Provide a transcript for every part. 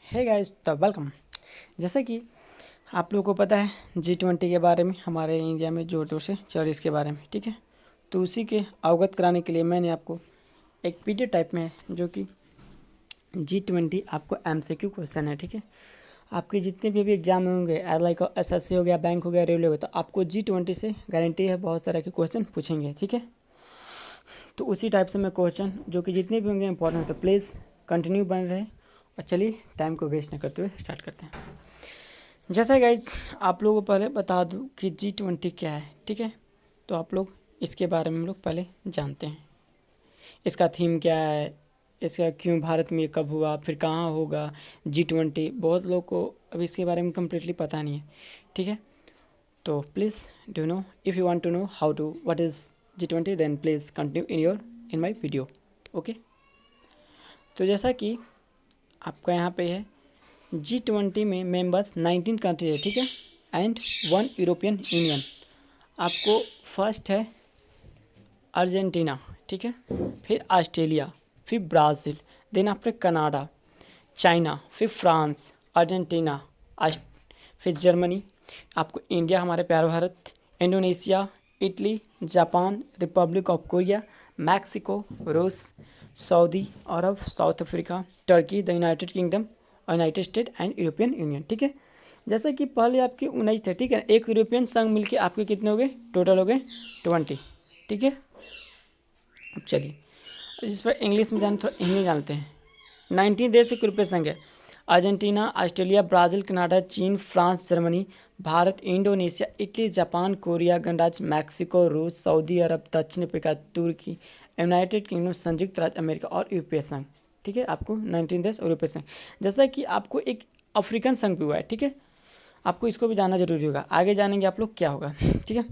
Hey guys, तो welcome. जैसा कि आप लोगों को पता है G20 के बारे में, हमारे इंडिया में जोर शोर से चल रही इसके बारे में, ठीक है। तो उसी के अवगत कराने के लिए मैंने आपको एक पीडीएफ टाइप में है जो कि G20 आपको MCQ क्वेश्चन है, ठीक है। आपके जितने भी एग्जाम होंगे लाइक SSC हो गया, बैंक हो गया, रेलवे हो गया, तो आपको G20 से गारंटी है बहुत तरह के क्वेश्चन पूछेंगे, ठीक है। तो उसी टाइप से मैं क्वेश्चन जो कि जितने भी होंगे इंपॉर्टेंट हो, तो प्लीज़ कंटिन्यू बन रहे। और चलिए टाइम को वेस्ट न करते हुए स्टार्ट करते हैं। जैसा गाइज आप लोगों को पहले बता दूं कि G20 क्या है, ठीक है। तो आप लोग इसके बारे में हम लोग पहले जानते हैं, इसका थीम क्या है, इसका क्यों भारत में कब हुआ, फिर कहाँ होगा G20। बहुत लोग को अभी इसके बारे में कम्प्लीटली पता नहीं है, ठीक है। तो please do know, if you want to know how to what is G20 then please continue in my video, okay. तो जैसा कि आपका यहाँ पे है G20 में मेंबर्स 19 कंट्री है, ठीक है, एंड 1 यूरोपियन यूनियन। आपको फर्स्ट है अर्जेंटीना, ठीक है, फिर ऑस्ट्रेलिया, फिर ब्राज़ील, देन आपने कनाडा, चाइना, फिर फ्रांस, अर्जेंटीना, फिर जर्मनी, आपको इंडिया हमारे प्यारे Bharat, Indonesia, Italy, Japan, Republic of Korea, Mexico, रूस, सऊदी अरब, South Africa, Turkey, the United Kingdom, United State and European Union, ठीक है। जैसा कि पहले आपके 19 थे, ठीक है। एक यूरोपियन संघ मिलके आपके कितने हो गए, टोटल हो गए 20, ठीक है। अब चलिए इस पर इंग्लिश में थोड़ा इंग्लिश जानते हैं। 19 देश एक यूरोपीय संघ है। अर्जेंटीना, ऑस्ट्रेलिया, ब्राज़ील, कनाडा, चीन, France, Germany, Bharat, Indonesia, Italy, Japan, Korea, गणराज्य, मैक्सिको, रूस, सऊदी अरब, दक्षिण अफ्रीका, तुर्की, यूनाइटेड किंगडम, संयुक्त राज्य अमेरिका और यूरोपीय संघ, ठीक है। आपको 19 देश यूरोपीय संघ। जैसा कि आपको एक अफ्रीकन संघ भी हुआ है, ठीक है। आपको इसको भी जानना जरूरी होगा, आगे जानेंगे आप लोग क्या होगा, ठीक है।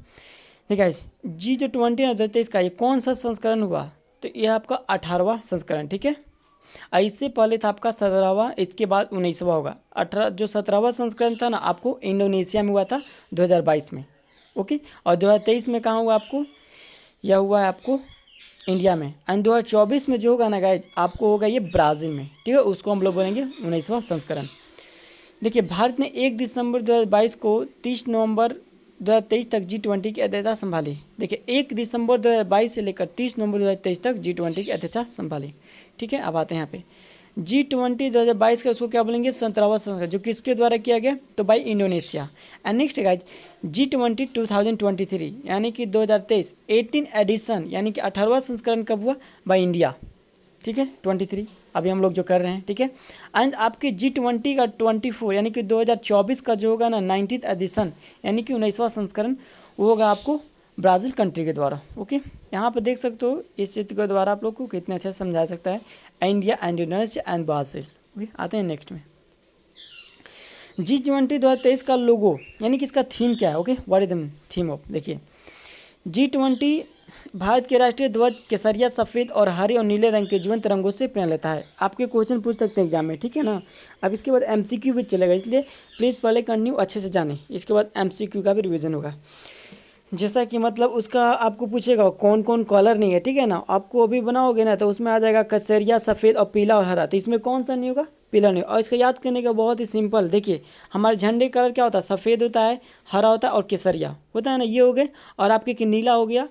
ठीक है। G20 2023 का ये कौन सा संस्करण हुआ, तो ये आपका 18वां संस्करण, ठीक है। इससे पहले था आपका 17वां, इसके बाद 19वां होगा। 18 जो 17वां संस्करण था ना, आपको इंडोनेशिया में हुआ था 2022 में, ओके। और 2023 में कहाँ हुआ आपको, यह हुआ है आपको इंडिया में। एंड 2024 में जो होगा ना गाइज, आपको होगा ये ब्राज़ील में, ठीक है। उसको हम लोग बोलेंगे 19वां संस्करण। देखिए, भारत ने 1 दिसंबर 2022 को 30 नवंबर 2023 तक G20 की अध्यक्षता संभाली। देखिए, 1 दिसंबर 2022 से लेकर 30 नवंबर 2023 तक G20 की अध्यक्षता संभाली, ठीक है। अब आते हैं यहाँ पे G20 2022 का, उसको क्या बोलेंगे, 17वां संस्करण, जो किसके द्वारा किया गया, तो by Indonesia. And next guys G20 2023 यानी कि 2023 18 एडिशन यानी कि 18वां संस्करण कब हुआ, बाई इंडिया, ठीक है। 23 अभी हम लोग जो कर रहे हैं, ठीक है। एंड आपके G20 का 24 यानी कि 2024 का जो होगा ना 19th एडिशन यानी कि 19वां संस्करण, वो होगा आपको ब्राज़ील कंट्री के द्वारा, ओके। यहाँ पर देख सकते हो इस चित्र के द्वारा आप लोग को कितने अच्छा समझा सकता है, India and Indonesia and Brazil, okay. आते हैं नेक्स्ट में G20 2023 का लोगो यानी कि इसका थीम क्या है, okay, what is the theme of. देखिए, G20 भारत के राष्ट्रीय ध्वज केसरिया, सफ़ेद और हरे और नीले रंग के जीवंत रंगों से प्रेरणा लेता है। आपके क्वेश्चन पूछ सकते हैं एग्जाम में, ठीक है ना। अब इसके बाद MCQ भी चलेगा, इसलिए प्लीज़ पहले कंटिन्यू अच्छे से जानें, इसके बाद MCQ का भी रिवीजन होगा। जैसा कि मतलब उसका आपको पूछेगा कौन कौन कलर नहीं है, ठीक है ना। आपको अभी बनाओगे ना तो उसमें आ जाएगा केसरिया, सफ़ेद और पीला और हरा, तो इसमें कौन सा नहीं होगा, पीला नहीं। और इसका याद करने का बहुत ही सिंपल, देखिए हमारे झंडे कलर क्या होता है, सफ़ेद होता है, हरा होता है और केसरिया होता है ना, ये हो गए। और आपके नीला हो गया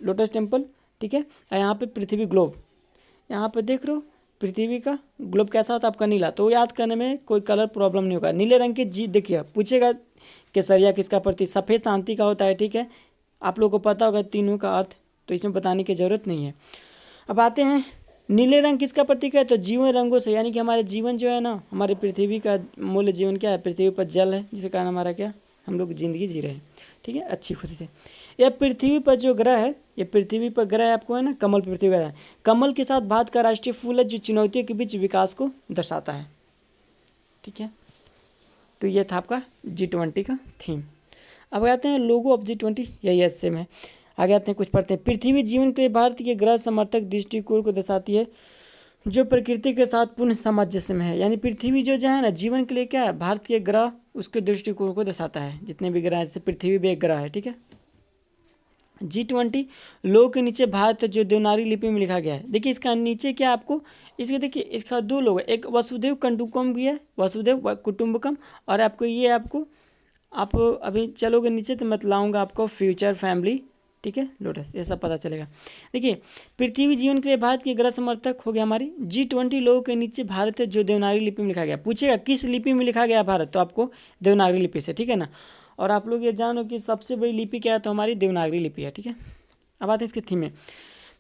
लोटस टेम्पल, ठीक है। और यहाँ पे पृथ्वी ग्लोब, यहाँ पे देख रहे हो पृथ्वी का ग्लोब कैसा होता है आपका, नीला। तो याद करने में कोई कलर प्रॉब्लम नहीं होगा। नीले रंग के जी देखिए पूछेगा केसरिया किसका प्रतीक, सफ़ेद शांति का होता है, ठीक है। आप लोगों को पता होगा तीनों का अर्थ, तो इसमें बताने की ज़रूरत नहीं है। अब आते हैं नीले रंग किसका प्रतीक है, तो जीवन रंगों से, यानी कि हमारे जीवन जो है ना, हमारे पृथ्वी का मूल्य जीवन क्या है, पृथ्वी पर जल है, जिसके कारण हमारा क्या, हम लोग ज़िंदगी जी रहे हैं, ठीक है, अच्छी खुशी से। यह पृथ्वी पर जो ग्रह है, ये पृथ्वी पर ग्रह आपको है ना, कमल पृथ्वी का है। कमल के साथ भारत का राष्ट्रीय फूल है, जो चुनौतियों के बीच विकास को दर्शाता है, ठीक है। तो ये था आपका G20 का थीम। अब आते हैं लोगो ऑफ G20, यही एस सेम है। आगे आते हैं, कुछ पढ़ते हैं। पृथ्वी जीवन के लिए भारत के ग्रह समर्थक दृष्टिकोण को दर्शाती है, जो प्रकृति के साथ पूर्ण सामंजस्य में है। यानी पृथ्वी जो है ना, जीवन के लिए क्या है, भारत के ग्रह उसके दृष्टिकोण को दर्शाता है। जितने भी ग्रह हैं, जैसे पृथ्वी भी एक ग्रह है, ठीक है। G20 लोगों के नीचे भारत जो देवनागरी लिपि में लिखा गया है। देखिए इसका नीचे क्या आपको इसके देखिए इसका दो लोग है, एक वसुदेव कुटुंबकम भी है, वसुदेव कुटुंबकम, और आपको ये आपको आप अभी चलोगे नीचे तो मैं लाऊंगा आपको फ्यूचर फैमिली, ठीक है, लोटस, ये सब पता चलेगा। देखिए पृथ्वी जीवन के लिए भारत की अग्र समर्थक हो गया हमारी G20 लोगों के नीचे भारत है जो देवनागरी लिपि में लिखा गया। पूछेगा किस लिपि में लिखा गया भारत, तो आपको देवनागरी लिपि से, ठीक है ना। और आप लोग ये जानो कि सबसे बड़ी लिपि क्या है, तो हमारी देवनागरी लिपि है, ठीक है। अब आते हैं इसके थीम में।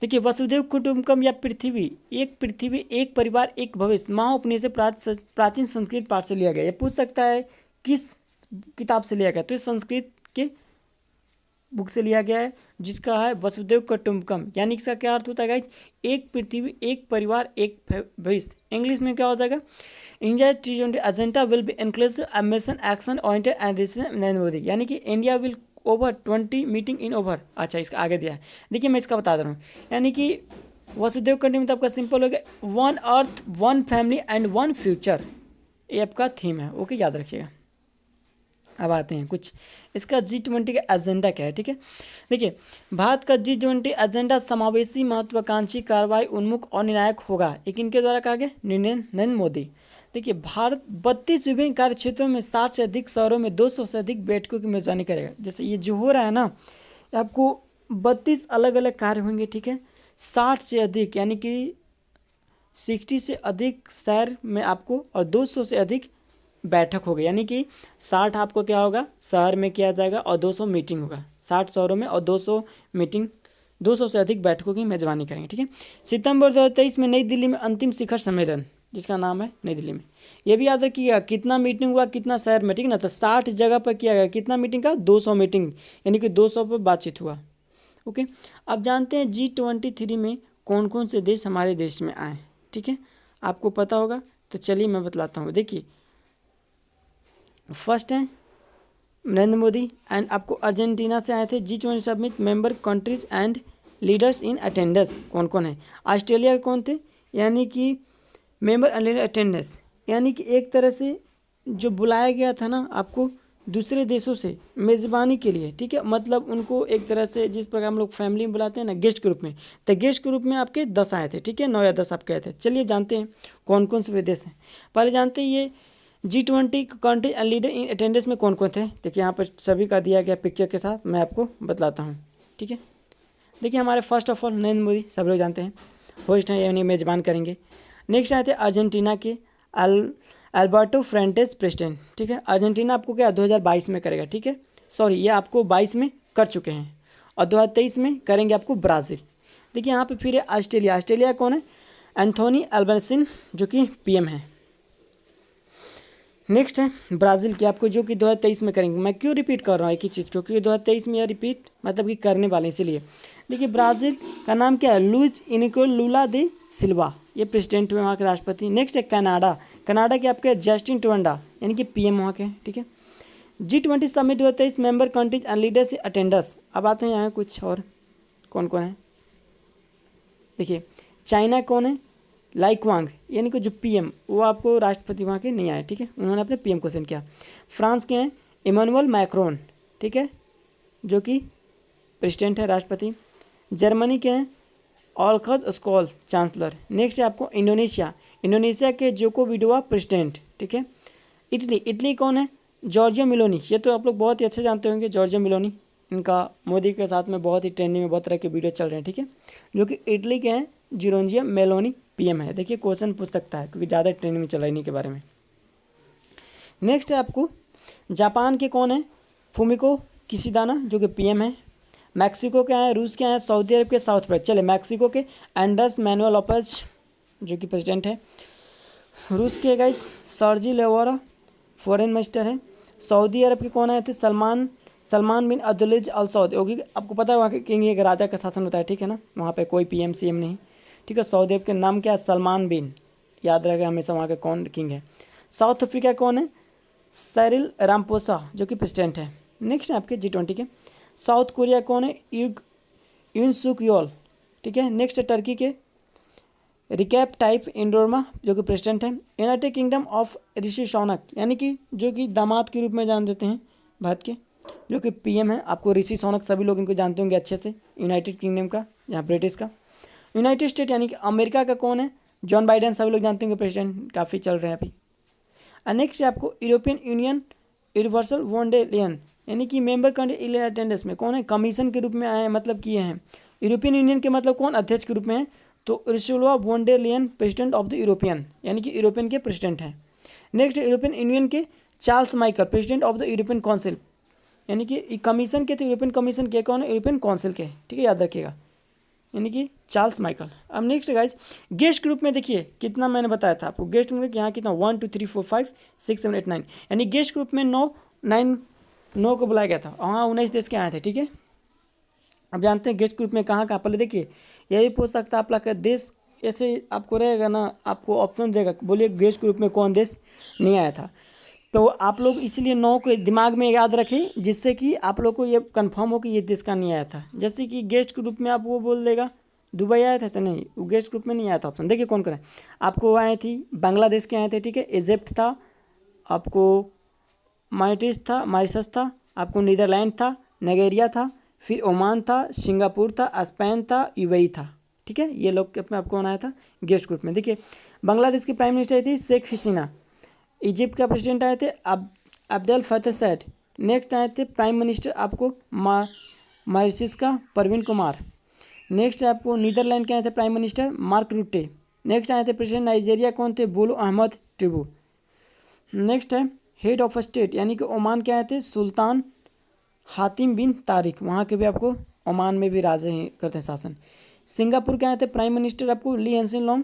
देखिए वसुदेव कुटुंबकम या पृथ्वी एक परिवार एक भविष्य महाउपनिषद प्राचीन संस्कृत पाठ से लिया गया। ये पूछ सकता है किस किताब से लिया गया, तो ये संस्कृत के बुक से लिया गया है जिसका है वसुदेव कुटुंबकम, यानी इसका क्या अर्थ होता है गाइज, एक पृथ्वी एक परिवार एक भविष्य। इंग्लिश में क्या हो जाएगा, India G20 agenda will be inclusive ambition action oriented and decision Narendra Modi, यानी कि India will over 20 meeting in over. अच्छा इसका आगे दिया है, देखिए मैं इसका बता दे रहा हूँ, यानी कि वसुदेव कुटुंबकम आपका सिंपल हो गया, one earth one family and one future, ये आपका थीम है, ओके याद रखिएगा। अब आते हैं कुछ इसका G20 का एजेंडा क्या है, ठीक है। देखिए भारत का G20 एजेंडा समावेशी महत्वाकांक्षी कार्रवाई उन्मुख और निर्णायक होगा, एक इनके द्वारा कहा गया नरेंद्र मोदी। देखिए भारत 32 विभिन्न कार्य क्षेत्रों में 60 से अधिक शहरों में 200 से अधिक बैठकों की मेजबानी करेगा। जैसे ये जो हो रहा है ना, आपको 32 अलग अलग कार्य होंगे, ठीक है, 60 से अधिक यानी कि 60 से अधिक शहर में आपको और 200 से अधिक बैठक होगी, यानी कि 60 आपको क्या होगा शहर में किया जाएगा और 200 मीटिंग होगा, 60 शहरों में और 200 मीटिंग, 200 से अधिक बैठकों की मेजबानी करेंगे, ठीक है। सितंबर 2023 में नई दिल्ली में अंतिम शिखर सम्मेलन जिसका नाम है नई दिल्ली में, ये भी याद रखिएगा कितना मीटिंग हुआ कितना शहर में, ठीक है ना। तो 60 जगह पर किया गया, कितना मीटिंग का 200 मीटिंग, यानी कि 200 पर बातचीत हुआ, ओके। अब जानते हैं G23 में कौन कौन से देश हमारे देश में आए, ठीक है, आपको पता होगा तो चलिए मैं बतलाता हूँ। देखिए फर्स्ट है नरेंद्र मोदी एंड आपको अर्जेंटीना से आए थे। G20 summit member countries and leaders in attendance कौन कौन है, ऑस्ट्रेलिया के कौन थे, यानी कि मेंबर एंड लीडर अटेंडेंस, यानी कि एक तरह से जो बुलाया गया था ना आपको दूसरे देशों से मेज़बानी के लिए, ठीक है, मतलब उनको एक तरह से जिस प्रकार हम लोग फैमिली में बुलाते हैं ना गेस्ट ग्रुप में, तो गेस्ट ग्रुप में आपके 10 आए थे, ठीक है, 9 या 10 आप कहे थे। चलिए जानते हैं कौन कौन से देश हैं। पहले जानते हैं ये G20 country and leader in attendance में कौन कौन थे। देखिए यहाँ पर सभी का दिया गया पिक्चर के साथ, मैं आपको बतलाता हूँ, ठीक है। देखिए हमारे first of all Narendra Modi सब लोग जानते हैं, होस्ट हैं यानी मेजबान करेंगे। नेक्स्ट आए थे अर्जेंटीना के अल्बर्टो फ्रेंटेस प्रेसिडेंट, ठीक है। अर्जेंटीना आपको क्या 2022 में करेगा, ठीक है, सॉरी ये आपको 22 में कर चुके हैं और 2023 में करेंगे आपको ब्राज़ील। देखिए यहाँ पे फिर है ऑस्ट्रेलिया, ऑस्ट्रेलिया कौन है एंथोनी अल्बर्सिन जो कि PM है। नेक्स्ट है ब्राज़ील की आपको जो कि 2023 में करेंगे। मैं क्यों रिपीट कर रहा हूँ एक ही चीज़, क्योंकि 2023 में यह रिपीट मतलब कि करने वाले इसीलिए। देखिए ब्राज़ील का नाम क्या है लुइज इनिको लूला दे सिल्वा, ये प्रेसिडेंट हुए वहाँ के राष्ट्रपति। नेक्स्ट है कनाडा, कनाडा के आपके जस्टिन ट्रुडेau यानी कि PM वहाँ के, ठीक है। G20 summit 2023 member countries and leaders attendance. अब आते हैं यहाँ कुछ और कौन कौन है। देखिए चाइना कौन है लाइक्वांग, यानी कि जो PM वो आपको राष्ट्रपति वहाँ के नहीं आए, ठीक है, उन्होंने अपने PM को सेंड किया। फ्रांस के हैं इमानुएल मैक्रोन, ठीक है, जो कि प्रेसिडेंट है राष्ट्रपति। जर्मनी के हैं ऑल्खज स्कॉल चांसलर। नेक्स्ट है आपको इंडोनेशिया, इंडोनेशिया के जोको विडोडो प्रेसिडेंट, ठीक है। इटली, इटली कौन है जॉर्जिया मेलोनी, ये तो आप लोग बहुत ही अच्छे जानते होंगे जॉर्जिया मेलोनी, इनका मोदी के साथ में बहुत ही ट्रेंडिंग में बहुत तरह के वीडियो चल रहे हैं, ठीक है, जो कि इटली के हैं जॉर्जिया मेलोनी PM है। देखिए क्वेश्चन पूछ सकता है क्योंकि ज़्यादा ट्रेंडिंग में चल रहा है इन्हीं के बारे में। नेक्स्ट है आपको जापान के कौन है फूमिको किशिदा जो कि PM है। मैक्सिको के हैं, रूस के हैं, सऊदी अरब के साउथ पर, चले मैक्सिको के एंड्रेस मैनुएल लोपेज जो कि प्रेसिडेंट है। रूस के गाइस सर्जी लेवरा फॉरेन मिनिस्टर है। सऊदी अरब के कौन आए थे सलमान बिन अब्दुल्लाज अल सऊद, होगी आपको पता है वहाँ के किंग एक राजा का शासन होता है, ठीक है ना, वहाँ पे कोई PM CM नहीं, ठीक है। सऊदी अरब के नाम क्या है सलमान बिन, याद रहेगा हमेशा वहाँ के कौन किंग है। साउथ अफ्रीका कौन है साइरिल रामपोसा जो कि प्रेसिडेंट है। नेक्स्ट है आपके G20 के साउथ कोरिया कौन है यून सुक योल, ठीक है। नेक्स्ट है टर्की के रिकैप टाइप इंडोरमा जो कि प्रेसिडेंट है। यूनाइटेड किंगडम ऑफ ऋषि सौनक यानी कि जो कि दामाद के रूप में जान देते हैं भारत के, जो कि PM है आपको ऋषि सौनक, सभी लोग इनको जानते होंगे अच्छे से, यूनाइटेड किंगडम का यहाँ ब्रिटिश का। यूनाइटेड स्टेट यानी कि अमेरिका का कौन है जॉन बाइडेन सभी लोग जानते होंगे, प्रेसिडेंट काफ़ी चल रहे हैं अभी। नेक्स्ट है आपको European Union universal von der Leyen, यानी कि मेंबर कंट्री अटेंडेंस में कौन है, कमीशन के रूप में आए हैं, मतलब किए हैं। यूरोपियन यूनियन के मतलब कौन, अध्यक्ष के रूप में है, तो Ursula von der Leyen president of the European, यानी कि यूरोपियन के प्रेसिडेंट हैं। नेक्स्ट यूरोपियन यूनियन के Charles Michel president of the European council, यानी कि कमीशन के तो यूरोपियन कमीशन के कौन है, यूरोपियन काउंसिल के, ठीक है, याद रखिएगा, यानी कि चार्ल्स माइकल। अब नेक्स्ट गाइज गेस्ट ग्रुप में देखिए कितना मैंने बताया था आपको, गेस्ट ग्रुप में यहाँ कितना 1 2 3 4 5 6 7 8 9, यानी गेस्ट ग्रुप में 9 को बुलाया गया था, हाँ 19 देश के आए थे, ठीक है। अब जानते हैं गेस्ट ग्रुप में कहाँ कहाँ, पहले देखिए यही पूछ सकता है आप लोग का देश, ऐसे आपको रहेगा ना, आपको ऑप्शन देगा, बोलिए गेस्ट ग्रुप में कौन देश नहीं आया था, तो आप लोग इसलिए 9 को दिमाग में याद रखें, जिससे कि आप लोग को ये कंफर्म हो कि ये देश का नहीं आया था। जैसे कि गेस्ट ग्रुप में आप वो बोल देगा दुबई आया था, तो नहीं, वो गेस्ट ग्रुप में नहीं आया था ऑप्शन। देखिए कौन कौन है, आपको आए थी बांग्लादेश के आए थे, ठीक है, इजिप्ट था, आपको मॉरिशस था, आपको नीदरलैंड था, नाइजीरिया था, फिर ओमान था, सिंगापुर था, स्पेन था, यूएई था, ठीक है, ये लोग अपने आपको आया था गेस्ट ग्रुप में। देखिए बांग्लादेश की प्राइम मिनिस्टर थी शेख हसीना, इजिप्ट का प्रेसिडेंट आए थे अब्देल फतेह सैद, नेक्स्ट आए थे प्राइम मिनिस्टर आपको मॉरिशस का परवीन कुमार, नेक्स्ट आपको नीदरलैंड के आए थे प्राइम मिनिस्टर मार्क रूटे, नेक्स्ट आए थे प्रेसिडेंट नाइजीरिया कौन थे, बोलो अहमद टिबू, नेक्स्ट है हेड ऑफ स्टेट, यानी कि ओमान के आए थे सुल्तान हातिम बिन तारिक, वहाँ के भी आपको ओमान में भी राजे करते हैं शासन। सिंगापुर के आए थे प्राइम मिनिस्टर आपको ली एंसिन लोंग,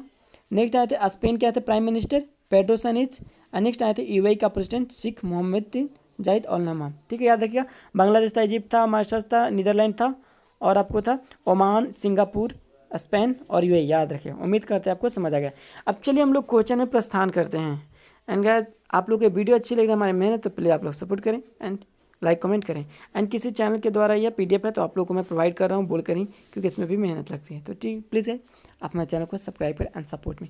नेक्स्ट आए थे स्पेन के आए थे prime minister Pedro Sanchez, next आए थे यूएई का प्रेसिडेंट शेख मोहम्मद बिन जायद अल नहयान, ठीक है, याद रखिएगा। बांग्लादेश था, इजिप्ट था, मॉरिशस था, नीदरलैंड था, और आपको था ओमान, सिंगापुर, स्पेन और यूएई, याद रखिए। उम्मीद करते हैं आपको समझ आ गया। अब चलिए हम लोग क्वेश्चन में प्रस्थान करते हैं। एंड गाइस आप लोग के वीडियो अच्छी लग रही है हमारी मेहनत, तो प्लीज़ आप लोग सपोर्ट करें एंड लाइक कमेंट करें। एंड किसी चैनल के द्वारा यह पीडीएफ है तो आप लोगों को मैं प्रोवाइड कर रहा हूँ, बोल कर ही, क्योंकि इसमें भी मेहनत लगती है। तो ठीक प्लीज़ है आप हमारे चैनल को सब्सक्राइब करें एंड सपोर्ट में।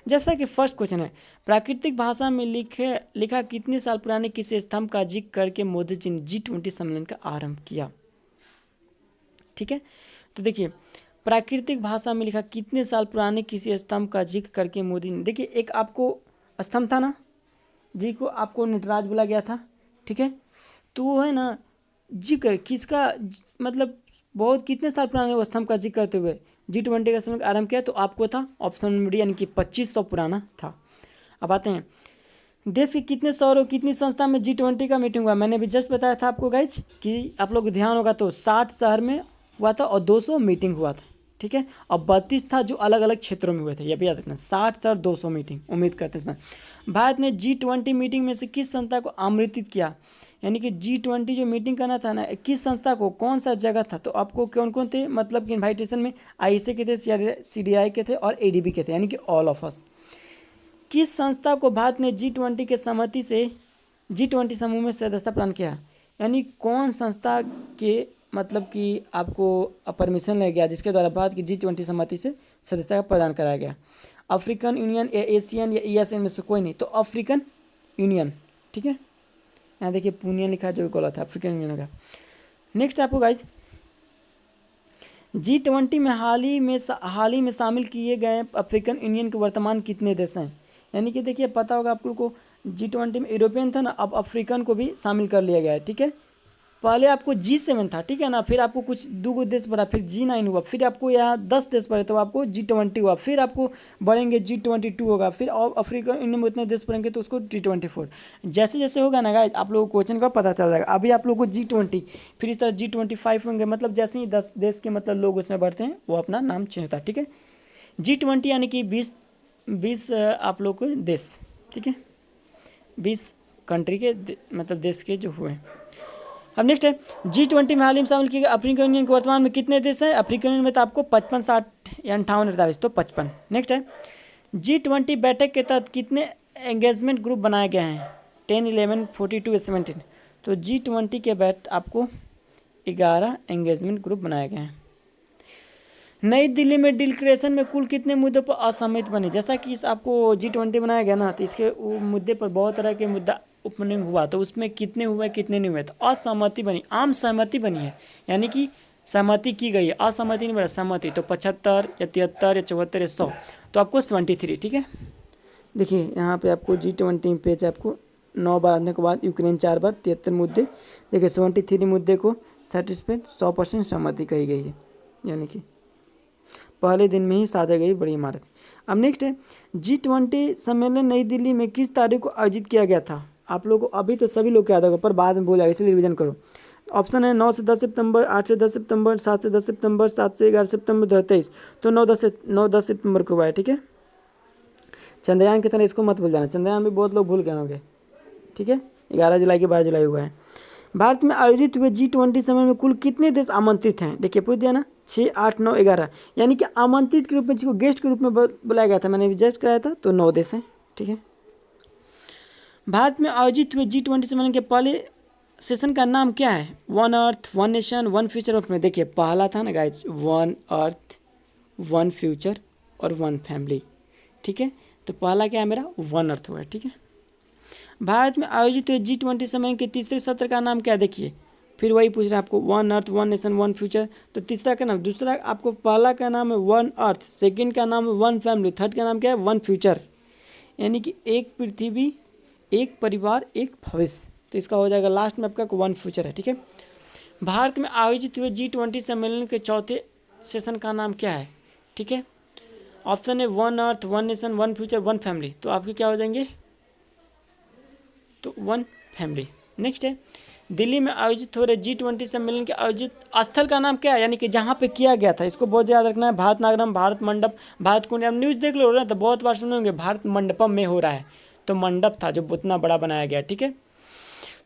जैसा कि फर्स्ट क्वेश्चन है, प्राकृतिक भाषा में लिखा कितने साल पुराने किसी स्तंभ का जिक्र करके मोदी जी ने G20 सम्मेलन का आरंभ किया, ठीक है। तो देखिए प्राकृतिक भाषा में लिखा कितने साल पुराने किसी स्तंभ का जिक्र करके मोदी ने, देखिए एक आपको स्तंभ था ना जी को आपको नटराज बोला गया था, ठीक है, तो वो है ना जिक्र किसका, मतलब बहुत कितने साल पुराने वो स्तंभ का जिक्र करते हुए G20 का समय आरंभ किया, तो आपको था ऑप्शन नंबर डी, यानी कि 2500 पुराना था। अब आते हैं देश के कितने शहर और कितनी संस्था में G20 का मीटिंग हुआ, मैंने भी जस्ट बताया था आपको गाइज कि आप लोग ध्यान होगा तो 60 शहर में हुआ था और 200 मीटिंग हुआ था, ठीक है, और 32 था जो अलग अलग क्षेत्रों में हुए थे, ये भी याद रखना, 60 शहर 200 मीटिंग। उम्मीद करते हैं इसमें भारत ने G20 मीटिंग में से किस संस्था को आमंत्रित किया, यानी कि G20 जो मीटिंग करना था ना, किस संस्था को, कौन सा जगह था, तो आपको कौन कौन थे, मतलब कि इन्वाइटेशन में आईएसए के थे, CDI के थे और ADB के थे, यानी कि ऑल ऑफ अस। किस संस्था को भारत ने G20 के सहमति से G20 समूह में सदस्यता प्रदान किया, यानी कौन संस्था के मतलब कि आपको परमिशन ले गया जिसके द्वारा भारत की G20 सहमति से सदस्यता का प्रदान कराया गया, अफ्रीकन यूनियन या एशियन या EAS में से कोई नहीं, तो अफ्रीकन यूनियन, ठीक है, यहाँ देखिए पूनिया लिखा है जो गलत है, अफ्रीकन यूनियन का। नेक्स्ट आपको गाइज G20 में हाल ही में शामिल किए गए अफ्रीकन यूनियन के वर्तमान कितने देश हैं, यानी कि देखिए पता होगा आप लोग को G20 में यूरोपियन था ना, अब अफ्रीकन को भी शामिल कर लिया गया है, ठीक है। पहले आपको G7 था, ठीक है ना, फिर आपको कुछ 2 देश बढ़ा, फिर G9 हुआ, फिर आपको यहाँ 10 देश बढ़े तो आपको G20 हुआ, फिर आपको बढ़ेंगे G22 होगा, फिर और अफ्रीका यूनियन में उतने देश बढ़ेंगे तो उसको G24, जैसे जैसे होगा ना गाइस आप लोगों को क्वेश्चन का पता चल जाएगा। अभी आप लोगों को G20, फिर इस तरह G25 होंगे, मतलब जैसे ही 10 देश के मतलब लोग उसमें बढ़ते हैं वो अपना नाम चेंज होता है, ठीक है। G20 यानी कि 20 आप लोग को देश, ठीक है, 20 कंट्री के मतलब देश के जो हुए। अब नेक्स्ट है G20 में हाल ही में शामिल किए गए अफ्रीकन यूनियन के वर्तमान में कितने देश हैं, अफ्रीकन यूनियन में तो आपको 55 60 या 58 48 तो 55। नेक्स्ट है G20 बैठक के तहत कितने एंगेजमेंट ग्रुप बनाए गए हैं, 10 11 42 17, तो G20 के बैठ आपको 11 एंगेजमेंट ग्रुप बनाए गए हैं। नई दिल्ली में डिक्लेरेशन में कुल कितने मुद्दों पर असहमति बनी, जैसा कि इस आपको G20 बनाया गया ना, तो इसके मुद्दे पर बहुत तरह के मुद्दा ओपनिंग हुआ, तो उसमें कितने हुए कितने नहीं हुए, तो असहमति बनी, आम सहमति बनी है, यानी कि सहमति की गई है, असहमति नहीं बोला, सहमति। तो 75 या 73 या 74 या 100, तो आपको 73, ठीक है। देखिए यहाँ पे आपको G20 पेज आपको 9 बांधने के बाद यूक्रेन 4 बार 73 मुद्दे, देखिए 73 मुद्दे को सेटिस्फाइड 100% सहमति कही गई है, यानी कि पहले दिन में ही साधा गई बड़ी इमारत। अब नेक्स्ट है G20 सम्मेलन नई दिल्ली में किस तारीख को आयोजित किया गया था। आप लोगों को अभी तो सभी लोग को याद होगा पर बाद में भूल जाएगा, इसलिए रिविजन करो। ऑप्शन है 9 से 10 सितंबर, 8 से 10 सितंबर, 7 से 10 सितंबर, 7 से 11 सितंबर 2023। तो 9-10 सितंबर को हुआ है, ठीक है। चंद्रयान की तरह इसको मत भूल जाना, चंद्रयान भी बहुत लोग भूल गए होंगे, ठीक है। 11 जुलाई के 12 जुलाई हुआ है। भारत में आयोजित हुए G20 सम्मेलन में कुल कितने देश आमंत्रित हैं। देखिए पूछ दिया ना, 6, 8, 9, 11, यानी कि आमंत्रित के रूप में जिसको गेस्ट के रूप में बुलाया गया था, मैंने भी जस्ट कराया था, तो 9 देश हैं, ठीक है। भारत में आयोजित हुए G20 सम्मेलन के पहले सेशन का नाम क्या है। 1 अर्थ 1 नेशन 1 फ्यूचर में देखिए पहला था ना गाइज 1 अर्थ 1 फ्यूचर और 1 फैमिली, ठीक है। तो पहला क्या है मेरा 1 अर्थ हुआ है, ठीक है। भारत में आयोजित हुए G20 सम्मेलन के तीसरे सत्र का नाम क्या है। देखिए फिर वही पूछ रहा है आपको 1 अर्थ 1 नेशन 1 फ्यूचर, तो तीसरा का नाम, दूसरा आपको पहला का नाम है 1 अर्थ, सेकंड का नाम है 1 फैमिली, थर्ड का नाम क्या है 1 फ्यूचर, यानी कि एक पृथ्वी, एक परिवार, एक भविष्य। तो इसका हो जाएगा लास्ट में आपका 1 फ्यूचर है, ठीक है। भारत में आयोजित हुए G20 सम्मेलन के चौथे सेशन का नाम क्या है, ठीक है। ऑप्शन है 1 अर्थ 1 नेशन 1 फ्यूचर 1 फैमिली, तो आपके क्या हो जाएंगे, तो 1 फैमिली। नेक्स्ट है दिल्ली में आयोजित हो रहे G20 सम्मेलन के आयोजित स्थल का नाम क्या है, यानी कि जहाँ पे किया गया था। इसको बहुत याद रखना है, भारत नागरम, भारत मंडप, भारत कुंड। आप न्यूज़ देख लो ना तो बहुत बार सुने होंगे भारत मंडपम में हो रहा है, तो मंडप था जो उतना बड़ा बनाया गया, ठीक है।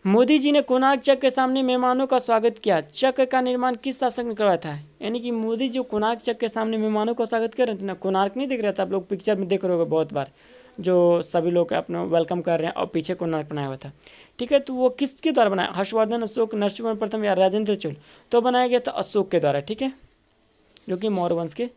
मोदी जी ने कोणार्क चक्र के सामने मेहमानों का स्वागत किया। चक्र का निर्माण किस शासक ने करवाया था, यानी कि मोदी जो कोणार्क चक्र के सामने मेहमानों का स्वागत कर रहे थे ना, कोणार्क नहीं दिख रहा था, आप लोग पिक्चर में देख रहे होगे बहुत बार, जो सभी लोग अपना वेलकम कर रहे हैं और पीछे कोणार्क बनाया हुआ था, ठीक है। तो वो किसके द्वारा बनाया, हर्षवर्धन, अशोक, नरसिंहवर्मन प्रथम या राजेंद्र चोल, तो बनाया गया था अशोक के द्वारा, ठीक है, जो कि मौर्य वंश के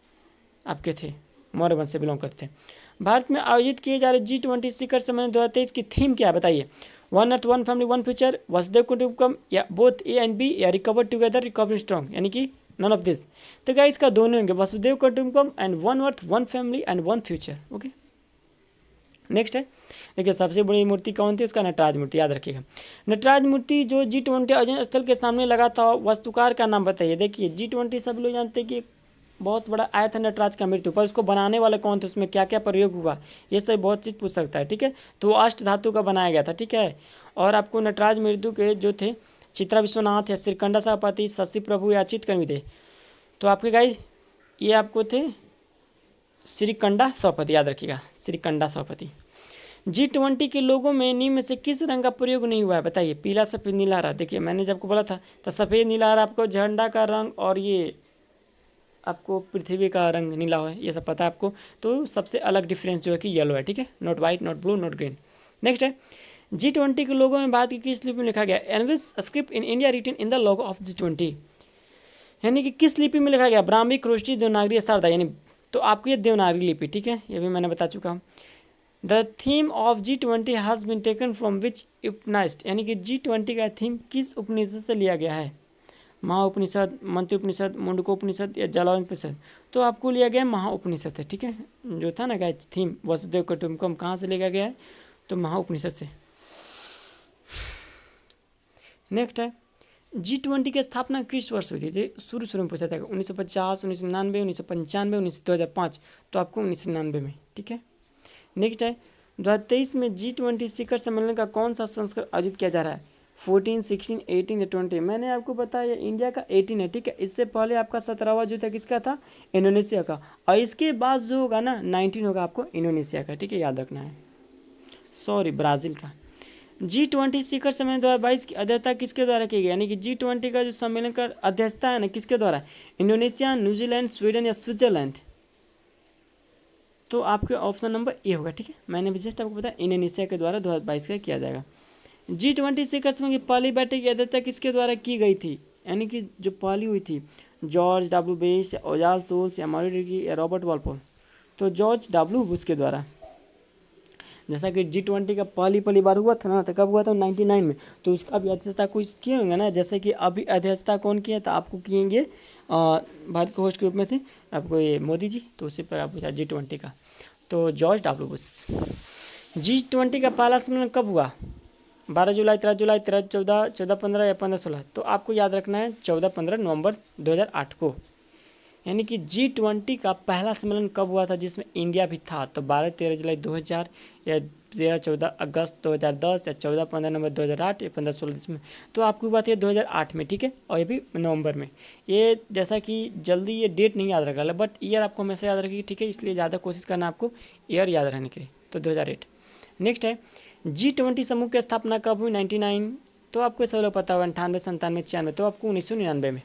आपके थे, मौर्य वंश से बिलोंग करते हैं। भारत में आयोजित किए जा रहे G20 शिखर सम्मेलन 2023 की थीम क्या है बताइए। 1 earth 1 family 1 future, Vasudhaiva Kutumbakam, या बोथ ए एंड बी, या रिकवर टुगेदर रिकवर स्ट्रॉन्ग, यानी कि नन ऑफ दिस। तो गाइस इसका दोनों होंगे, Vasudhaiva Kutumbakam and 1 earth 1 family and 1 future, okay. Next है देखिए सबसे बड़ी मूर्ति कौन थी, उसका नटराज मूर्ति, याद रखिएगा। नटराज मूर्ति जो G20 आयोजन स्थल के सामने लगा था, वास्तुकार का नाम बताइए। देखिए G20 सभी लोग जानते हैं कि बहुत बड़ा आया था नटराज का मूर्ति, पर उसको बनाने वाले कौन थे, उसमें क्या क्या प्रयोग हुआ, ये सब बहुत चीज़ पूछ सकता है, ठीक है। तो वो अष्ट धातु का बनाया गया था, ठीक है। और आपको नटराज मूर्ति के जो थे चित्रा विश्वनाथ या श्रीकंडा सभापति, शशि प्रभु या अच्युत कर्मी, तो आपके गाइज ये आपको थे श्रीकंडा सभापति, याद रखिएगा श्रीकंडा सभापति। G20 के लोगों में निम्न में से किस रंग का प्रयोग नहीं हुआ है बताइए। पीला, सफ़ेद, नीला, हरा। देखिए मैंने जब आपको बोला था तो सफ़ेद, नीला, हरा आपको झंडा का रंग, और ये आपको पृथ्वी का रंग नीला है, ये सब पता है आपको। तो सबसे अलग डिफरेंस जो है कि येलो है, ठीक है, not white, not blue, not green. Next है G20 के लोगों में बात की किस लिपि में लिखा गया। एनविस script in India written in the logo of G20, यानी कि किस लिपि में लिखा गया। ब्राह्मी, क्रोष्टी, देवनागरी, शारदा, यानी तो आपको ये देवनागरी लिपि, ठीक है, ये भी मैंने बता चुका हूँ। The theme of G20 has been taken from which Upanishad, यानी कि G20 का थीम किस उपनिषद से लिया गया है। महाउपनिषद, मंत्रोपनिषद, मुंडकोपनिषद या जलावनोपनिषद, तो आपको लिया गया महाउपनिषद है, ठीक है। जो था ना गाइस थीम वसुधैव कुटुंबकम कहाँ से लिया गया है, तो महाउपनिषद से। नेक्स्ट है G20 की स्थापना किस वर्ष हुई थी। शुरू में पूछा था 1950, 1999, 1995, 2005, तो आपको 1999 में, ठीक है। नेक्स्ट है 2023 में G20 शिखर सम्मेलन का कौन सा संस्करण आयोजित किया जा रहा है। 14, 16, 18 या 20। मैंने आपको बताया इंडिया का 18 है, ठीक है। इससे पहले आपका 17वां जो था किसका था, इंडोनेशिया का, और इसके बाद जो होगा ना 19 होगा आपको इंडोनेशिया का, ठीक है, याद रखना है, सॉरी ब्राज़ील का। G20 शिखर सम्मेलन 2022 की अध्यक्षता किसके द्वारा की गई, यानी कि G20 का जो सम्मेलन का अध्यक्षता है ना किसके द्वारा, इंडोनेशिया, न्यूजीलैंड, स्वीडन या स्विट्जरलैंड, तो आपके ऑप्शन नंबर ए होगा, ठीक है। मैंने भी जस्ट आपको बताया इंडोनेशिया के द्वारा 2022 का किया जाएगा। G20 शिखर सम्मेलन की पहली बैठक की अध्यक्षता किसके द्वारा की गई थी, यानी कि जो पहली हुई थी, जॉर्ज डब्ल्यू बुश या ओजाल सोल्स या मॉरिडगी या रॉबर्ट वालपोल, तो जॉर्ज डब्ल्यू बुश के द्वारा। जैसा कि G20 का पहली बार हुआ था ना, तो कब हुआ था 99 में, तो उसका भी अध्यक्षता कुछ किए होंगे ना, जैसे कि अभी अध्यक्षता कौन किया, तो आपको किएंगे भारत के होस्ट के रूप में थे आपको ये मोदी जी, तो उसी पर आप पूछा G20 का, तो जॉर्ज डब्ल्यू बुश। G20 का पहला सम्मेलन कब हुआ, 12 जुलाई, 13 जुलाई, 13, 14, 14, 15 या 15, 16, तो आपको याद रखना है 14-15 नवंबर 2008 को, यानी कि G20 का पहला सम्मेलन कब हुआ था जिसमें इंडिया भी था, तो 12-13 जुलाई 2000 या 13-14 अगस्त 2010 या 14-15 नवंबर 2008 या 15-16 इसमें, तो आपकी बात है 2008 में, ठीक है, और ये भी नवंबर में। ये जैसा कि जल्दी ये डेट नहीं याद रखा, बट ईयर आपको हमेशा याद रखेगी, ठीक है, इसलिए ज़्यादा कोशिश करना आपको ईयर याद रहने के लिए, तो 2008। नेक्स्ट है G20 समूह की स्थापना कब हुई, 99, तो आपको सब लोग पता होगा, 98, 97, 96, तो आपको 1999 में।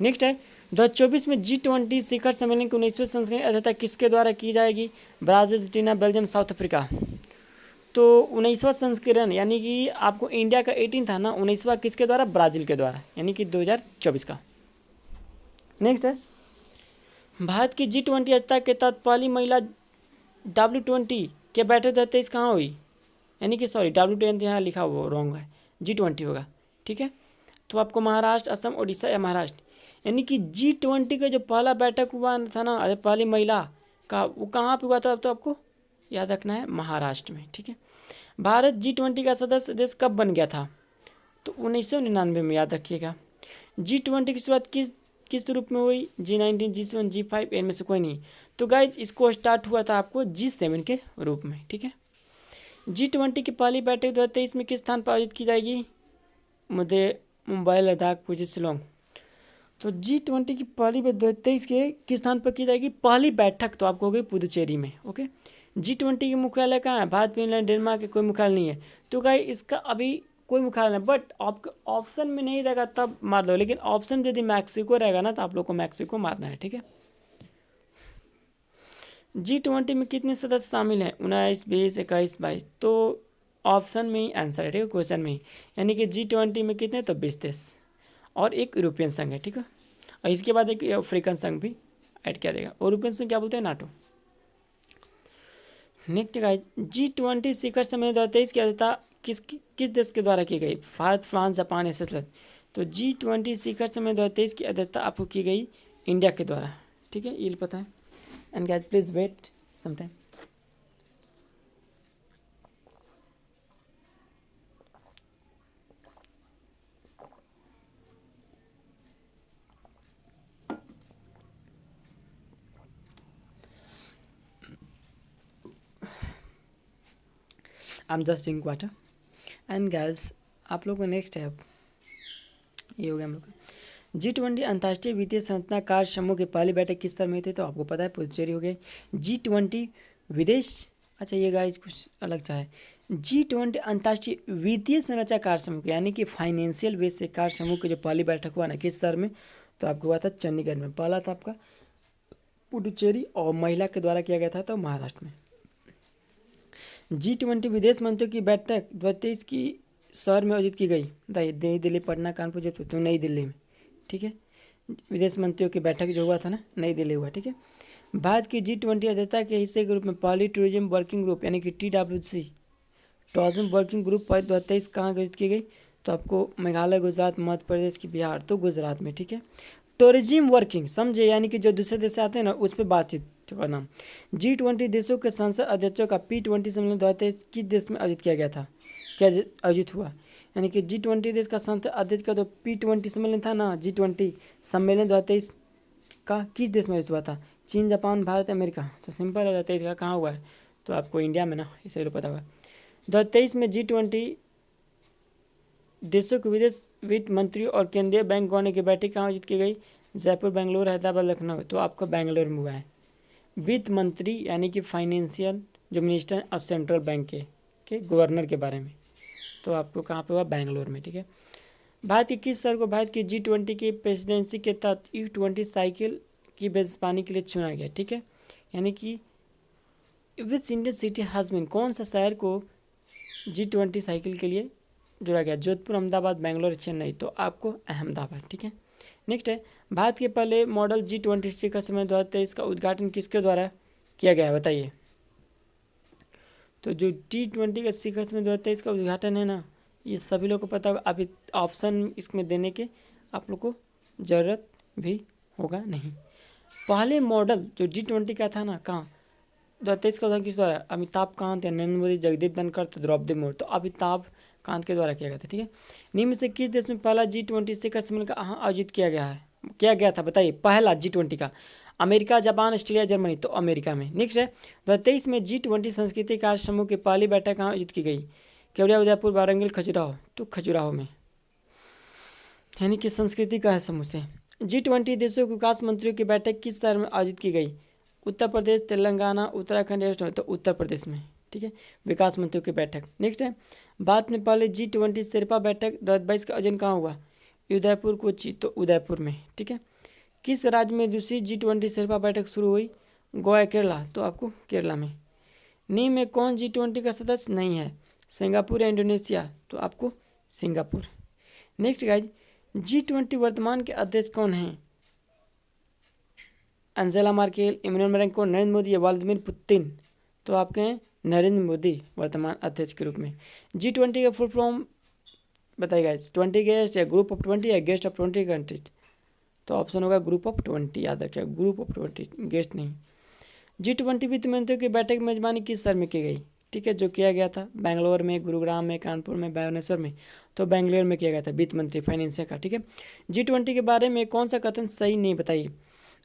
नेक्स्ट है 2024 में G20 शिखर सम्मेलन की 19वीं संस्करण की अध्यक्षता किसके द्वारा की जाएगी, Brazil, Argentina, Belgium, south Africa, तो 19वां संस्करण यानी कि आपको इंडिया का 18 था ना, 19वां किसके द्वारा, ब्राज़ील के द्वारा, यानी कि 2024 का। नेक्स्ट है भारत की G20 अध्यक्षता के तहत पहली महिला W20 के बैठक 2023 कहाँ हुई, यानी कि सॉरी W20 यहाँ लिखा हुआ रॉन्ग है, G20 होगा, ठीक है, तो आपको महाराष्ट्र, असम, उड़ीसा या महाराष्ट्र, यानी कि G20 का जो पहला बैठक हुआ था ना, पहली महिला का, वो कहाँ पे हुआ था, तो आपको याद रखना है महाराष्ट्र में, ठीक है। भारत G20 का सदस्य देश कब बन गया था, तो 1999 में, याद रखिएगा। G20 की शुरुआत किस रूप में हुई, G19, G7, G5, इनमें से कोई नहीं, तो गाइज इसको स्टार्ट हुआ था आपको G7 के रूप में, ठीक है। G20 की पहली बैठक 2023 में किस स्थान पर आयोजित की जाएगी, मुंबई, लद्दाख, पुणे, शिलोंग, तो G20 की पहली बैठक 2023 के किस स्थान पर की जाएगी, पहली बैठक तो आपको होगी पुदुचेरी में, ओके। G20 की मुख्यालय कहाँ है, भारत, फिनलैंड, डेनमार्क के कोई मुख्यालय नहीं है, तो गाइस इसका अभी कोई मुख्यालय नहीं, बट आपके ऑप्शन में नहीं रहेगा तब मार दो, लेकिन ऑप्शन यदि मैक्सिको रहेगा ना, तो आप लोग को मैक्सिको मारना है, ठीक है। G20 में कितने सदस्य शामिल हैं, 19, 20, 21, 22, तो ऑप्शन में ही आंसर है, ठीक है, क्वेश्चन में ही, यानी कि G20 में कितने, तो 20 देश और एक यूरोपियन संघ है, ठीक है, और इसके बाद एक अफ्रीकन संघ भी ऐड किया जाएगा, और यूरोपियन संघ क्या बोलते हैं, नाटो। नेक्स्ट गाइस G20 शिखर सम्मेलन 2023 की अध्यक्षता किस देश के द्वारा की गई, भारत, फ्रांस, जापान, एसएसएल, तो G20 शिखर सम्मेलन 2023 की अध्यक्षता आपको की गई इंडिया के द्वारा, ठीक है, ये पता है। And guys please wait some time. I am just drink water. And guys आप लोग को नेक्स्ट है, अब ये हो गया हम लोग का G20 अंतर्राष्ट्रीय वित्तीय संरचना कार्य समूह की पहली बैठक किस स्तर में थी, तो आपको पता है पुदुचेरी हो गई। G20 विदेश, अच्छा ये गाइस कुछ अलग सा है, G20 अंतर्राष्ट्रीय वित्तीय संरचना कार्य समूह की, यानी कि फाइनेंशियल बेस से कार्य समूह की जो पहली बैठक हुआ ना, किस स्तर में, तो आपको हुआ था चंडीगढ़ में, पहला था आपका पुडुचेरी और महिला के द्वारा किया गया था तो महाराष्ट्र में। G20 विदेश मंत्रियों की बैठक 2023 की शहर में आयोजित की गई, बताइए, नई दिल्ली, पटना, कानपुर, जयपुर, तो नई दिल्ली में, ठीक है, विदेश मंत्रियों की बैठक जो हुआ था ना, नई दिल्ली हुआ, ठीक है। भारत की G20 अध्यक्षता के हिस्से के रूप में पहली टूरिज्म वर्किंग ग्रुप यानी कि TWC टूरिज्म वर्किंग ग्रुप पर 2023 कहाँ आयोजित की गई, तो आपको मेघालय, गुजरात, मध्य प्रदेश की, बिहार, तो गुजरात में, ठीक है। टूरिज्म वर्किंग समझे, यानी कि जो दूसरे देश से आते हैं ना, उस पर बातचीत का नाम। G20 देशों के संसद अध्यक्षों का P20 सम्मेलन 2023 किस देश में आयोजित किया गया था, क्या आयोजित हुआ, यानी कि G20 देश का संसद अध्यक्ष का जो P20 सम्मेलन था ना, G20 सम्मेलन 2023 का किस देश में आयोजित हुआ था, चीन, जापान, भारत, अमेरिका, तो सिंपल है 2023 का कहाँ हुआ है, तो आपको इंडिया में ना, इसे तो पता होगा। 2023 में G20 देशों के विदेश वित्त मंत्रियों और केंद्रीय बैंक गवर्नर की बैठक कहाँ आयोजित की गई, जयपुर, बेंगलुरु, हैदराबाद, लखनऊ, तो आपका बेंगलुरु में हुआ है। वित्त मंत्री यानी कि फाइनेंशियल जो मिनिस्टर और सेंट्रल बैंक के गवर्नर के बारे में, तो आपको कहाँ पे हुआ, बेंगलुरु में, ठीक है। भारत की किस शहर को भारत की G20 की प्रेसिडेंसी के तहत U20 साइकिल की मेजबानी के लिए चुना गया, ठीक है, यानी कि which Indian city has been, कौन सा शहर को G20 साइकिल के लिए जोड़ा गया, जोधपुर, अहमदाबाद, बेंगलोर, चेन्नई, तो आपको अहमदाबाद, ठीक है। नेक्स्ट है भारत के पहले मॉडल G20 शिखर सम्मेलन 2023 का उद्घाटन किसके द्वारा किया गया है, बताइए, तो जो T20 का शिखर सम्मेलन 2023 का उद्घाटन है ना, ये सभी लोग को पता होगा। अभी ऑप्शन इसमें देने के आप लोग को ज़रूरत भी होगा नहीं। पहले मॉडल जो G20 का था ना, कहाँ 2023 का उद्घाटन किस द्वारा? अमिताभ कांत या नरेंद्र मोदी, जगदीप धनखड़, तो द्रौपदी मुर्मू। तो अमिताभ कांत के द्वारा किया गया था, ठीक है। निम्न से किस देश में पहला G20 शिखर सम्मेलन का आयोजित किया गया था बताइए? पहला G20 का, अमेरिका, जापान, ऑस्ट्रेलिया, जर्मनी। तो अमेरिका में। नेक्स्ट है 2023 में G20 संस्कृति कार्य समूह की पहली बैठक कहाँ आयोजित की गई? केवड़िया, उदयपुर, वारंगल, खजुराहो। तो खजुराहो में, यानी कि संस्कृति का है समूह से। G20 देशों के विकास मंत्रियों की बैठक किस शहर में आयोजित की गई? उत्तर प्रदेश, तेलंगाना, उत्तराखंड या तो उत्तर प्रदेश में, ठीक है, विकास मंत्रियों की बैठक। नेक्स्ट है भारत में पहले G20 शेरपा बैठक 2022 का आयोजन कहाँ हुआ? उदयपुर, कोची। तो उदयपुर में, ठीक है। किस राज्य में दूसरी G20 शेरपा बैठक शुरू हुई? गोवा, केरला। तो आपको केरला में। निम्न में कौन G20 का सदस्य नहीं है? सिंगापुर या इंडोनेशिया। तो आपको सिंगापुर। नेक्स्ट गाइज, G20 वर्तमान के अध्यक्ष कौन हैं? Angela Merkel, Emmanuel Macron, Narendra Modi या व्लादिमीर पुतिन। तो आपके हैं नरेंद्र मोदी वर्तमान अध्यक्ष के रूप में। G20 का फुल फॉर्म बताइएगा। 20 गेस्ट या ग्रुप ऑफ 20 या गेस्ट ऑफ 20 कंट्रीज। तो ऑप्शन होगा ग्रुप ऑफ 20, याद रखिए, ग्रुप ऑफ 20, गेस्ट नहीं। G20 वित्त मंत्रियों की बैठक में मेजबानी किस शहर में की गई? ठीक है, जो किया गया था बेंगलोर में, गुरुग्राम में, कानपुर में, भुवनेश्वर में। तो बेंगलोर में किया गया था, वित्त मंत्री फाइनेंस का, ठीक है। G20 के बारे में कौन सा कथन सही नहीं बताइए?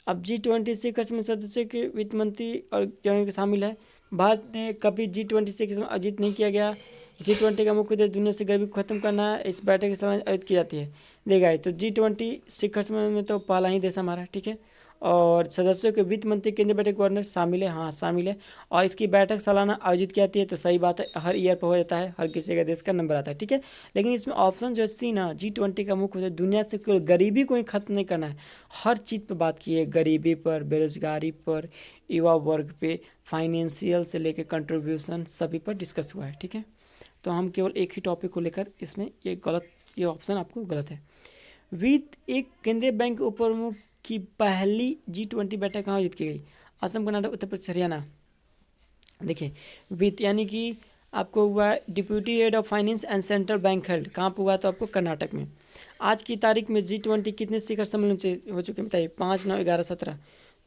अब G20 शिखर सम्मेलन सदस्यों के वित्त मंत्री और जनरल शामिल है। भारत ने कभी G20 शिखर सम्मेलन आयोजित नहीं किया गया। G20 का मुख्य उद्देश्य दुनिया से गरीबी को खत्म करना है। इस बैठक की सलाह आयोजित की जाती है। देखा तो G20 शिखर सम्मेलन में तो पहला ही देश हमारा, ठीक है। और सदस्यों के वित्त मंत्री, केंद्रीय बैठक गवर्नर शामिल है, हाँ शामिल है। और इसकी बैठक सालाना आयोजित की जाती है। तो सही बात है, हर ईयर पर हो जाता है, हर किसी का देश का नंबर आता है, ठीक है। लेकिन इसमें ऑप्शन जो है सी ना, G20 का मुख्य उद्देश्य दुनिया से केवल गरीबी को ही खत्म नहीं करना है, हर चीज़ पर बात की है। गरीबी पर, बेरोजगारी पर, युवा वर्ग पे, फाइनेंशियल से लेकर कंट्रीब्यूशन, सभी पर डिस्कस हुआ है, ठीक है। तो हम केवल एक ही टॉपिक को लेकर इसमें ये ऑप्शन आपको गलत है। वित्त एक केंद्रीय बैंक के उप प्रमुख की पहली G20 बैठक कहाँ आयोजित की गई? असम, कर्नाटक, उत्तर प्रदेश, हरियाणा। देखिए वित्त यानी कि आपको हुआ deputy head of finance and central bank head, कहाँ पर हुआ? तो आपको कर्नाटक में। आज की तारीख में G20 कितने शिखर सम्मेलन से हो चुके हैं बताइए? 5, 9, 11, 17।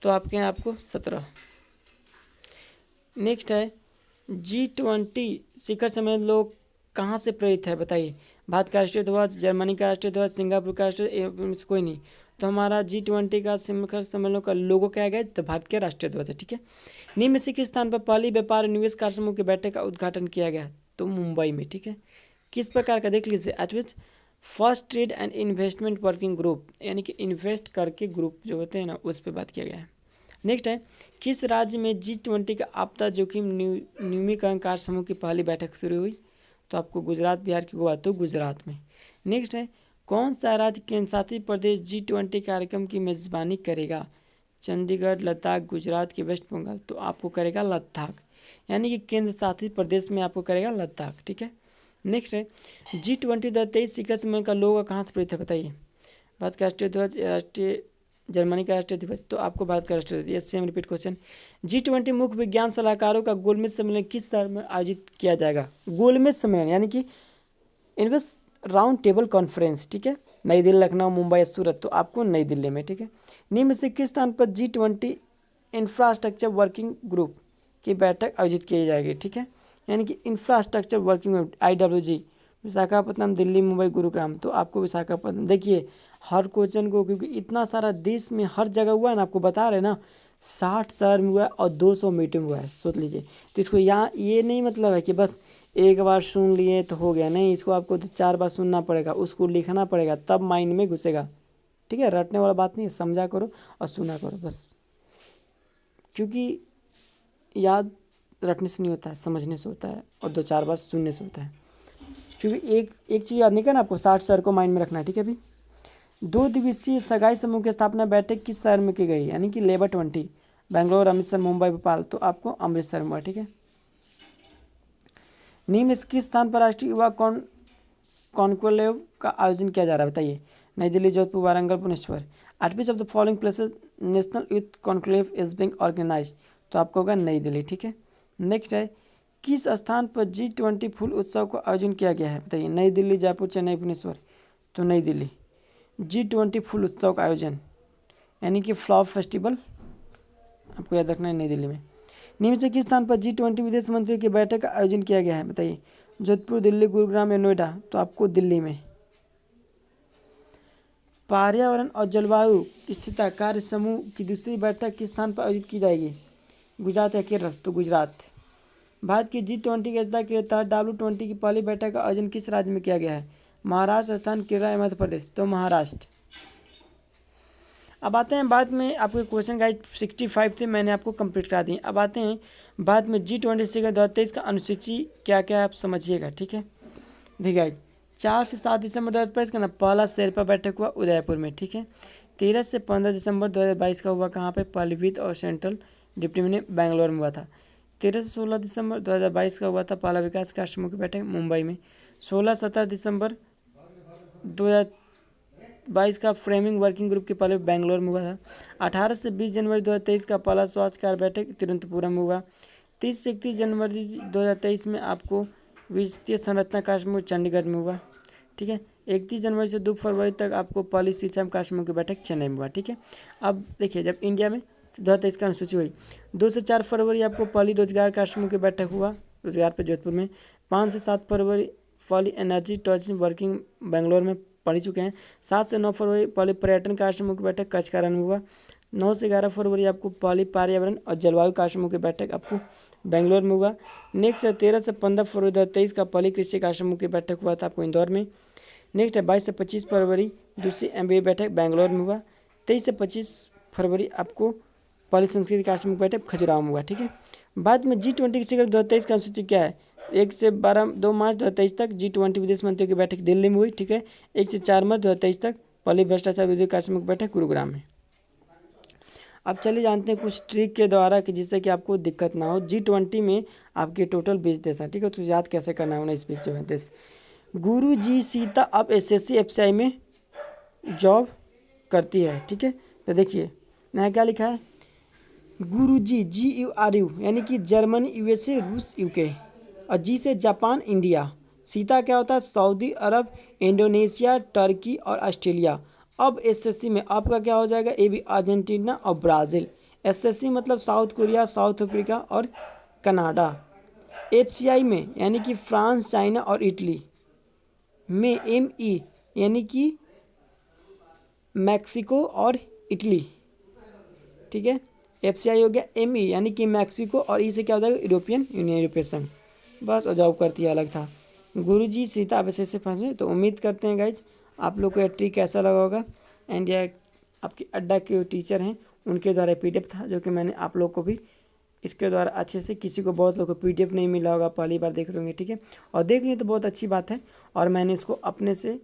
तो आपके यहाँ आपको 17। नेक्स्ट है G20 शिखर सम्मेलन लोग कहाँ से प्रेरित है बताइए? भारत का राष्ट्रीय ध्वज, जर्मनी का राष्ट्रीय ध्वज, सिंगापुर का राष्ट्रीय, कोई नहीं। तो हमारा G20 का शिखर सम्मेलन का लोगो क्या गया? तो भारत के राष्ट्रीय ध्वज है, ठीक है। निम्न में से किस स्थान पर पहली व्यापार निवेश कार्य समूह की बैठक का उद्घाटन किया गया? तो मुंबई में, ठीक है। किस प्रकार का देख लीजिए, eight which first trade and investment working group, यानी कि इन्वेस्ट करके ग्रुप जो होते हैं ना, उस पर बात किया गया है। नेक्स्ट है किस राज्य में G20 का आपदा जोखिम न्यूनीकरण कार्य समूह की पहली बैठक शुरू हुई? तो आपको गुजरात, बिहार की गोवा। तो गुजरात में। नेक्स्ट है कौन सा राज्य केंद्र शासित प्रदेश G20 कार्यक्रम की मेजबानी करेगा? चंडीगढ़, लद्दाख, गुजरात की वेस्ट बंगाल। तो आपको करेगा लद्दाख, यानी कि केंद्र शासित प्रदेश में आपको करेगा लद्दाख, ठीक है। नेक्स्ट है G20 2023 शिखर सम्मेलन का लोगो कहाँ से प्रेरित है बताइए? भारत का राष्ट्रीय ध्वज, राष्ट्रीय जर्मनी का राष्ट्रीय ध्वज। तो आपको भारत का राष्ट्रीय ध्वज। ये सेम रिपीट क्वेश्चन। G20 मुख्य विज्ञान सलाहकारों का गोलमेज सम्मेलन किस शहर में आयोजित किया जाएगा? गोलमेज सम्मेलन यानी कि इन्वेस्ट राउंड टेबल कॉन्फ्रेंस, ठीक है। नई दिल्ली, लखनऊ, मुंबई या सूरत। तो आपको नई दिल्ली में, ठीक है। निम्न से किस स्थान पर G20 इंफ्रास्ट्रक्चर वर्किंग ग्रुप की बैठक आयोजित की जाएगी? ठीक है, यानी कि infrastructure working group IWG, Visakhapatnam, Delhi, Mumbai, Gurugram. तो आपको विशाखापट्टनम। देखिए हर क्वेश्चन को, क्योंकि इतना सारा देश में हर जगह हुआ है ना, आपको बता रहे ना, 60 शहर में हुआ है और 200 मीटिंग हुआ है, सोच लीजिए। तो इसको यहाँ ये नहीं मतलब है कि बस एक बार सुन लिए तो हो गया, नहीं, इसको आपको तो 4 बार सुनना पड़ेगा, उसको लिखना पड़ेगा, तब माइंड में घुसेगा, ठीक है। रटने वाला बात नहीं है, समझा करो और सुना करो बस, क्योंकि याद रटने से नहीं होता है, समझने से होता है, और 2-4 बार सुनने से होता है। क्योंकि एक चीज़ याद नहीं करना, आपको 60 शहर को माइंड में रखना है, ठीक है। अभी 2 दिवसीय सगाई समूह की स्थापना बैठक किस शहर में की गई? यानी कि लेबर 20, बेंगलोर, अमृतसर, मुंबई, भोपाल। तो आपको अमृतसर में, ठीक है। निम्न किस स्थान पर राष्ट्रीय युवा कॉन्क्लेव का आयोजन किया जा रहा है बताइए? New Delhi, Jodhpur, Warangal, Bhubaneswar. At which of the following places national youth conclave is being organise? तो आपको होगा नई दिल्ली, ठीक है। नेक्स्ट है किस स्थान पर G20 फूल उत्सव का आयोजन किया गया है? बताइए। नई दिल्ली, जयपुर, चेन्नई, भुवनेश्वर। तो नई दिल्ली। G20 फूल उत्सव का आयोजन यानी कि फ्लावर फेस्टिवल आपको याद रखना है, नई दिल्ली में। निम्न से किस स्थान पर G20 विदेश मंत्रियों की बैठक का आयोजन किया गया है? बताइए। जोधपुर, दिल्ली, गुरुग्राम या नोएडा। तो आपको दिल्ली में। पर्यावरण और जलवायु स्थिरता कार्य समूह की दूसरी बैठक किस स्थान पर आयोजित की जाएगी? गुजरात या केरल। तो गुजरात। भारत की G20 के तहत W20 की पहली बैठक का आयोजन किस राज्य में किया गया है? महाराष्ट्र, राजस्थान, केरल या मध्य प्रदेश। तो महाराष्ट्र। अब आते हैं बाद में आपके क्वेश्चन गाइड 65 से मैंने आपको कंप्लीट करा दी। अब आते हैं बाद में G20 से 2023 का अनुसूची क्या क्या आप समझिएगा, ठीक है। देखिए गाइज 4 से 7 दिसंबर 2022 का ना पहला शेरपा बैठक हुआ उदयपुर में, ठीक है। 13 से 15 दिसंबर 2022 का हुआ कहाँ पे? पीलीभीत और सेंट्रल डिप्टी में बेंगलोर में हुआ था। 13 से 16 दिसंबर 2022 का हुआ था पहला विकास कार्य समूह की बैठक मुंबई में। 16-17 दिसंबर 2022 का फ्रेमिंग वर्किंग ग्रुप की पहले बेंगलोर में हुआ था। 18 से 20 जनवरी 2023 का पहला स्वास्थ्य कार्य बैठक तिरुवनंतपुरम में हुआ। 30 से 31 जनवरी 2023 में आपको वित्तीय संरचना कार्य समूह चंडीगढ़ में हुआ, ठीक है। 31 जनवरी से 2 फरवरी तक आपको पहली शिक्षा कार्य समूह की बैठक चेन्नई में हुआ, ठीक है। अब देखिए जब इंडिया में 2023 का अनुसूची हुई 2 से 4 फरवरी आपको पहली रोजगार कार्य समूह की बैठक हुआ रोजगार पर जोधपुर में। 5 से 7 फरवरी पहली एनर्जी टूरिज्म वर्किंग बेंगलोर में पढ़ चुके हैं। 7 से 9 फरवरी पहले पर्यटन कार्य समूह की बैठक कचकारण में हुआ। 9 से 11 फरवरी आपको पहली पर्यावरण और जलवायु कार्य समूह की बैठक आपको बेंगलोर में हुआ। नेक्स्ट है 13 से 15 फरवरी 2023 का पहली कृषि कार्य समूह की बैठक हुआ था आपको इंदौर में। नेक्स्ट है 22 से 25 फरवरी दूसरी MBA बैठक बेंगलोर में हुआ। 23 से 25 फरवरी आपको पहली संस्कृति कार्य समूह की बैठक खजुराहो में हुआ, ठीक है। बाद में G20 की शिखर 2023 का अनुसूची क्या है? 1 से 2 मार्च 2023 तक G20 विदेश मंत्रियों की बैठक दिल्ली में हुई, ठीक है। 1 से 4 मार्च 2023 तक पहली भ्रष्टाचार विरोधी कार्य समूह की बैठक गुरुग्राम में। अब चलिए जानते हैं कुछ ट्रिक के द्वारा कि जिससे कि आपको दिक्कत ना हो। G20 में आपके टोटल 20 देश हैं, ठीक है। तो याद कैसे करना है 19 20 जो है देश। गुरु जी सीता अब SSC FCI में जॉब करती है, ठीक है। तो देखिए यहाँ क्या लिखा है? गुरु जी GURU यानी कि जर्मनी, USA, रूस, UK और जी से जापान, इंडिया। सीता क्या होता है? सऊदी अरब, इंडोनेशिया, टर्की और ऑस्ट्रेलिया। अब SSC में आपका क्या हो जाएगा? ये भी अर्जेंटीना और ब्राज़ील। SSC मतलब साउथ कोरिया, साउथ अफ्रीका और कनाडा। FCI में यानी कि फ्रांस, चाइना और इटली में। ME यानी कि मैक्सिको और इटली, ठीक है। FCI हो गया। ME यानी कि मैक्सिको और ई से क्या हो जाएगा? यूरोपियन यूनियन, यूरोपियन संघ। बस और जॉब करती है अलग था। गुरुजी सीता अब ऐसे फंसे। तो उम्मीद करते हैं गाइज आप लोग को यह ट्रिक कैसा लगा होगा। एंड यह आपकी अड्डा के टीचर हैं उनके द्वारा PDF था जो कि मैंने आप लोग को भी इसके द्वारा अच्छे से, किसी को बहुत लोगों को PDF नहीं मिला होगा, पहली बार देख रहे होंगे, ठीक है। और देख लें तो बहुत अच्छी बात है। और मैंने इसको अपने से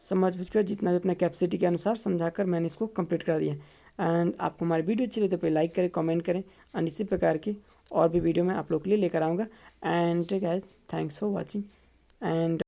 समझ बुझ कर जितना भी अपना कैपेसिटी के अनुसार समझाकर मैंने इसको कंप्लीट कर दिया। एंड आपको हमारी वीडियो अच्छी लगी तो पे लाइक करें, कमेंट करें। और इसी प्रकार की और भी वीडियो मैं आप लोग के लिए लेकर आऊँगा। And guys thanks for watching and